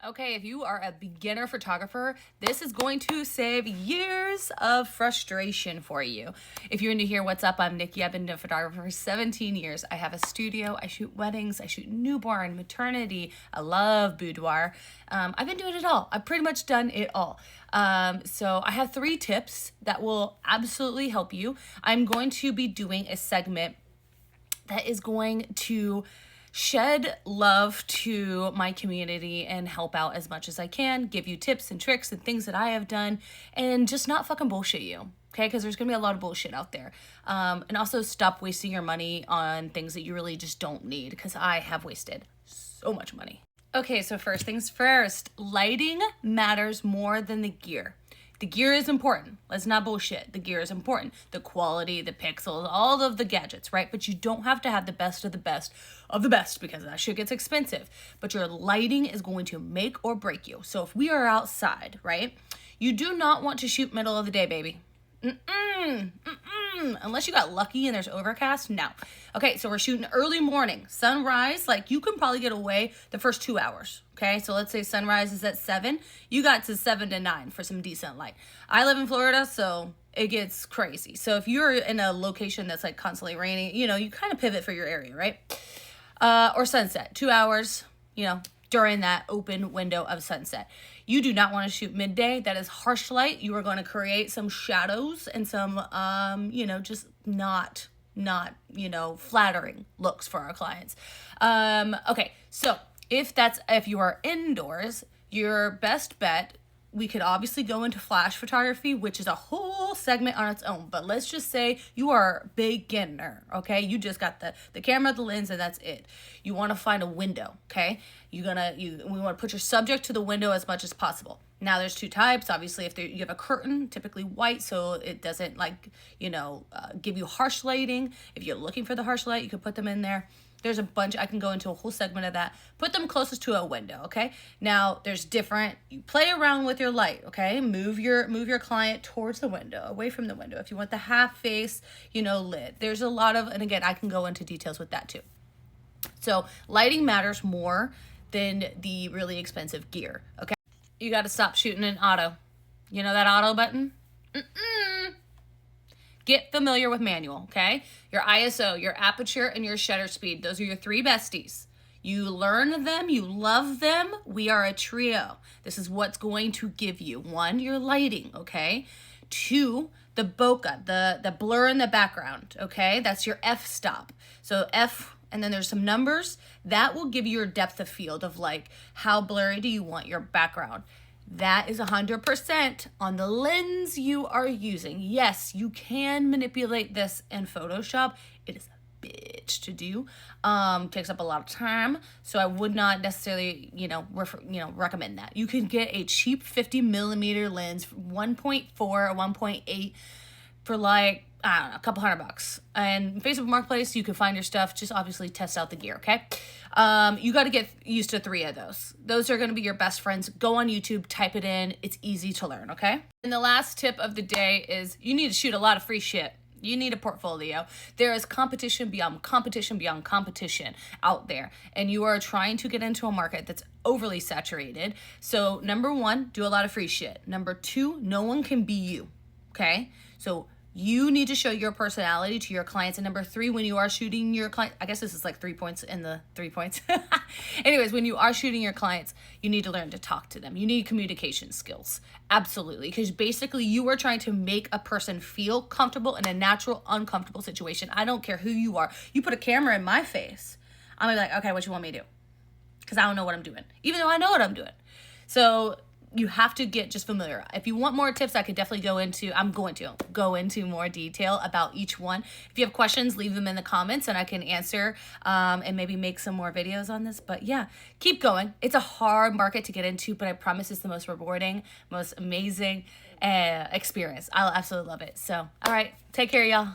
Okay, if you are a beginner photographer, this is going to save years of frustration for you. If you're new here, what's up? I'm Nikki. I've been a photographer for 17 years. I have a studio. I shoot weddings. I shoot newborn, maternity. I love boudoir. I've been doing it all. I've pretty much done it all. So I have 3 tips that will absolutely help you. I'm going to be doing a segment that is going to shed love to my community and help out as much as I can, give you tips and tricks and things that I have done, and just not fucking bullshit you, okay? Because there's gonna be a lot of bullshit out there. And also stop wasting your money on things that you really just don't need, because I have wasted so much money. Okay, so first things first, lighting matters more than the gear. The gear is important. Let's not bullshit. The gear is important. The quality, the pixels, all of the gadgets, right? But you don't have to have the best of the best of the best, because that shit gets expensive. But your lighting is going to make or break you. So if we are outside, right? You do not want to shoot middle of the day, baby. Unless you got lucky and there's overcast, no. Okay, so we're shooting early morning. Sunrise, like you can probably get away the first 2 hours. Okay, so let's say sunrise is at 7. You got to 7 to 9 for some decent light. I live in Florida, so it gets crazy. So if you're in a location that's like constantly raining, you know, you kind of pivot for your area, right? Or sunset, 2 hours, you know, during that open window of sunset. You do not want to shoot midday. That is harsh light. You are going to create some shadows and some, you know, just not, you know, flattering looks for our clients. Okay, so if you are indoors, your best bet, we could obviously go into flash photography, which is a whole segment on its own. But let's just say you are a beginner, okay? You just got the camera, the lens, and that's it. You want to find a window, okay? We want to put your subject to the window as much as possible. Now there's 2 types. Obviously, if you have a curtain, typically white, so it doesn't give you harsh lighting. If you're looking for the harsh light, you can put them in there. There's a bunch. I can go into a whole segment of that. Put them closest to a window, okay? Now, there's different. You play around with your light, okay? Move your client towards the window, away from the window. If you want the half face, you know, lit. There's a lot of, and again, I can go into details with that too. So, lighting matters more than the really expensive gear, okay? You got to stop shooting in auto. You know that auto button? Get familiar with manual, okay? Your ISO, your aperture, and your shutter speed. Those are your 3 besties. You learn them, you love them. We are a trio. This is what's going to give you 1, your lighting, okay? 2, the bokeh, the blur in the background, okay? That's your f-stop. So F, and then there's some numbers. That will give you your depth of field of like, how blurry do you want your background? That is 100% on the lens you are using. Yes, you can manipulate this in Photoshop. It is a bitch to do. Takes up a lot of time, so I would not necessarily, recommend that. You can get a cheap 50mm lens, 1.4 or 1.8 for like, I don't know, a couple $100. And Facebook Marketplace, you can find your stuff. Just obviously test out the gear, okay? You got to get used to 3 of those. Those are going to be your best friends. Go on YouTube, type it in. It's easy to learn, okay? And the last tip of the day is you need to shoot a lot of free shit. You need a portfolio. There is competition beyond competition beyond competition out there. And you are trying to get into a market that's overly saturated. So number 1, do a lot of free shit. Number 2, no one can be you, okay? So you need to show your personality to your clients. And number 3, when you are shooting your client, I guess this is like 3 points in the 3 points. Anyways, when you are shooting your clients, you need to learn to talk to them. You need communication skills. Absolutely. Because basically you are trying to make a person feel comfortable in a natural, uncomfortable situation. I don't care who you are. You put a camera in my face, I'm gonna be like, okay, what you want me to do? Because I don't know what I'm doing, even though I know what I'm doing. So you have to get just familiar. If you want more tips, I'm going to go into more detail about each one. If you have questions, leave them in the comments and I can answer and maybe make some more videos on this. But yeah, keep going. It's a hard market to get into, but I promise it's the most rewarding, most amazing experience. I'll absolutely love it. So, all right, take care, y'all.